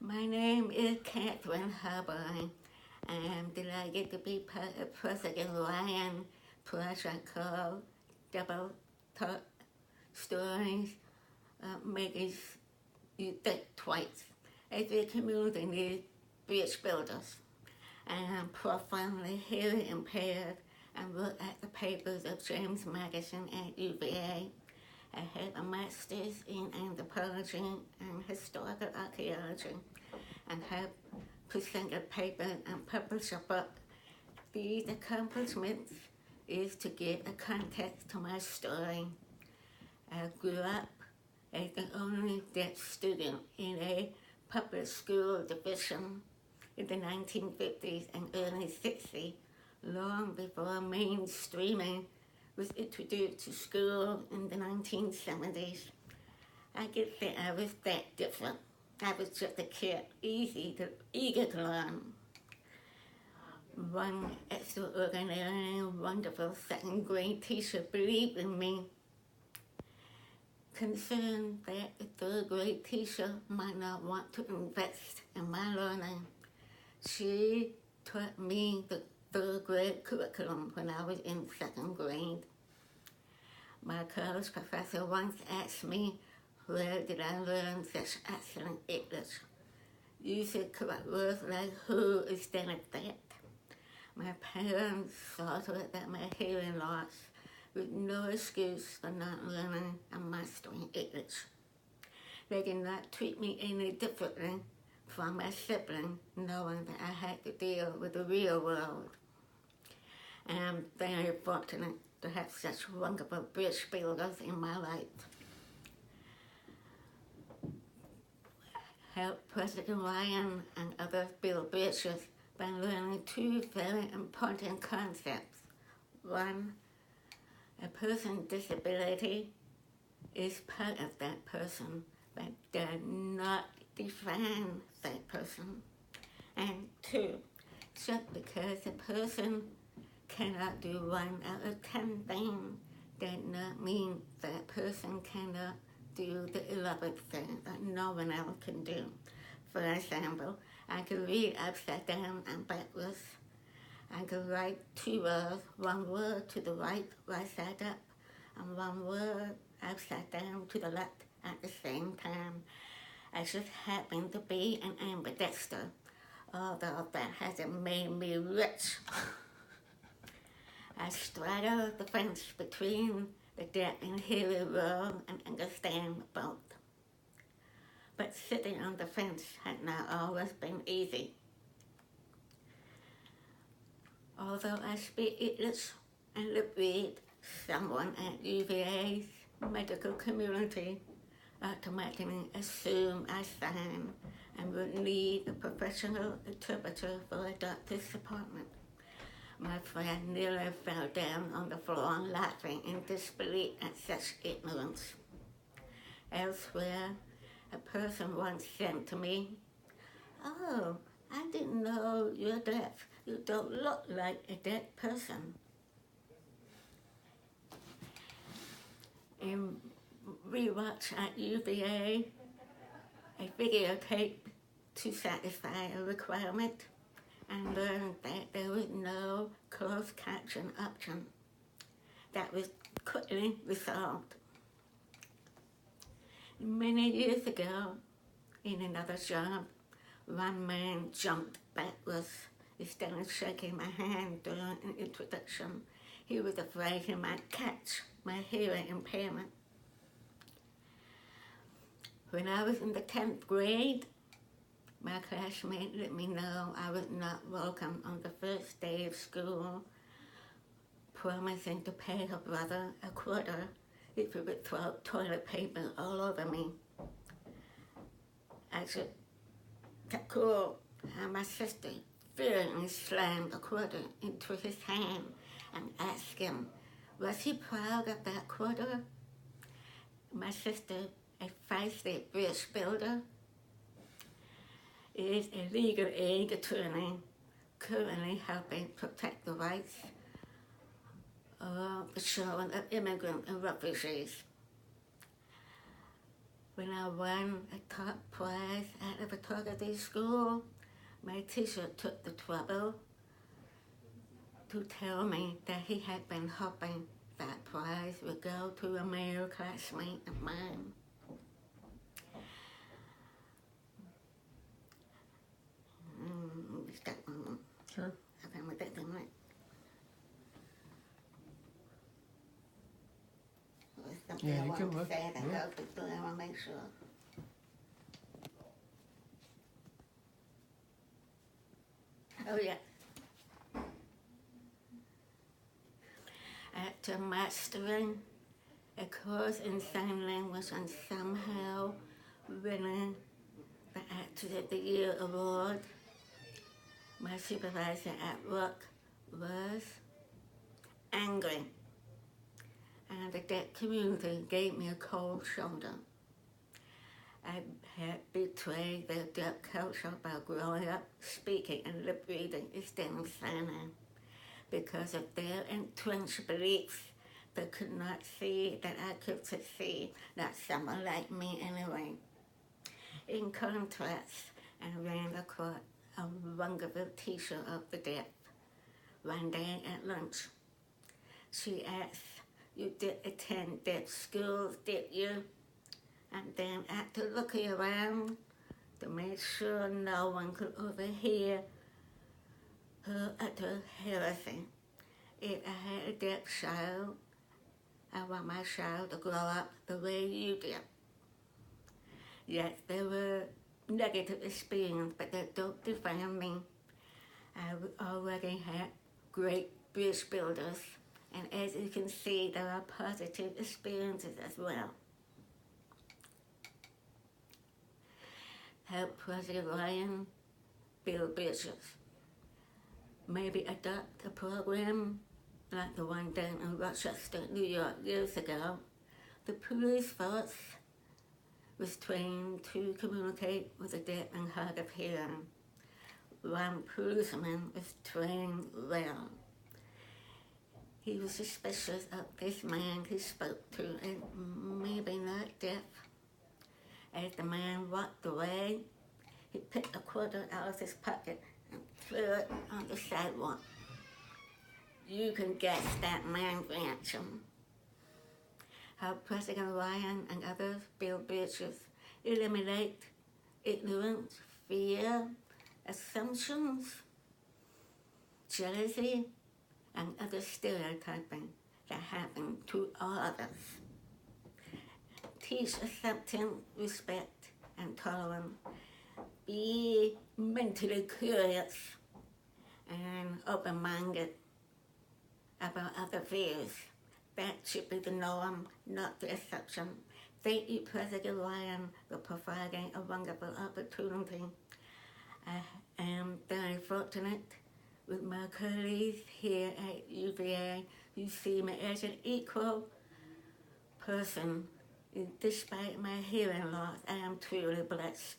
My name is Catherine Harbour. I am delighted to be part of President Ryan project called Double Talk Stories, making you think twice. Every community needs bridge builders. I am profoundly hearing impaired and work at the papers of James Madison at UVA. I have a master's in anthropology and historical archaeology and have presented papers and published a book. These accomplishments is to give a context to my story. I grew up as the only deaf student in a public school division in the 1950s and early 60s, long before mainstreaming was introduced to school in the 1970s. I guess that I was that different. I was just a kid, eager to learn. One extraordinary, wonderful second grade teacher believed in me. Concerned that the third grade teacher might not want to invest in my learning, she taught me the third grade curriculum when I was in second grade. My college professor once asked me, where did I learn such excellent English? Using correct words like who instead of that. My parents saw to it that my hearing loss was no excuse for not learning and mastering English. They did not treat me any differently from my sibling, knowing that I had to deal with the real world. And I'm very fortunate to have such wonderful bridge builders in my life. Help President Ryan and others build bridges by learning two very important concepts. One, a person's disability is part of that person, but does not define that person. And two, just because a person cannot do 1 out of 10 things does not mean that person cannot do the 11th thing that no one else can do. For example, I can read upside down and backwards. I can write two words, one word to the right side up, and one word upside down to the left at the same time. I just happen to be an ambidexter, although that hasn't made me rich. I straddle the fence between the deaf and hearing world and understand both. But sitting on the fence had not always been easy. Although I speak English and lip read, someone at UVA's medical community automatically assumed I sign and would need a professional interpreter for a doctor's appointment. My friend nearly fell down on the floor laughing in disbelief at such ignorance. Elsewhere, a person once said to me, "Oh, I didn't know you're deaf. You don't look like a deaf person." In rewatch at UVA, a videotape to satisfy a requirement, and learned that there was no closed caption option. That was quickly resolved. Many years ago, in another job, one man jumped backwards instead of shaking my hand during an introduction. He was afraid he might catch my hearing impairment. When I was in the 10th grade, my classmate let me know I was not welcome on the first day of school, promising to pay her brother a quarter if he would throw toilet paper all over me. I said, "Cool," and my sister fearingly slammed a quarter into his hand and asked him, was he proud of that quarter? My sister, a feisty bridge builder, is a legal aid attorney currently helping protect the rights of the children of immigrants and refugees. When I won a top prize at a photography school, my teacher took the trouble to tell me that he had been hoping that prize would go to a male classmate of mine. Just that one. Sure. I've been with that thing, right? There's something Yeah, I you want can to look. say that Yeah. goes before I want to make sure. Oh, yeah. After mastering a course in sign language and somehow winning the Actress of the Year award, my supervisor at work was angry, and the deaf community gave me a cold shoulder. I had betrayed their deaf culture by growing up speaking and lip reading instead of signing because of their entrenched beliefs. They could not see that I could succeed, not someone like me anyway. In contrast, I ran across a wonderful teacher of the deaf one day at lunch. She asked, "You did attend deaf schools, did you?" And then after looking around to make sure no one could overhear her utter heresy, if I had a deaf child, I want my child to grow up the way you did. Yes, there were negative experiences, but that don't define me. I already had great bridge builders, and as you can see, there are positive experiences as well. Help President Ryan build bridges. Maybe adopt a program like the one done in Rochester, New York years ago. The police force was trained to communicate with the deaf and hard of hearing. One policeman was trained well. He was suspicious of this man he spoke to, and maybe not deaf. As the man walked away, he picked a quarter out of his pocket and threw it on the sidewalk. You can guess that man's reaction. How President Ryan and others build bridges, eliminate ignorance, fear, assumptions, jealousy, and other stereotyping that happen to all of us. Teach acceptance, respect, and tolerance. Be mentally curious and open-minded about other views. That should be the norm, not the exception. Thank you, President Ryan, for providing a wonderful opportunity. I am very fortunate with my colleagues here at UVA who see me as an equal person. Despite my hearing loss, I am truly blessed.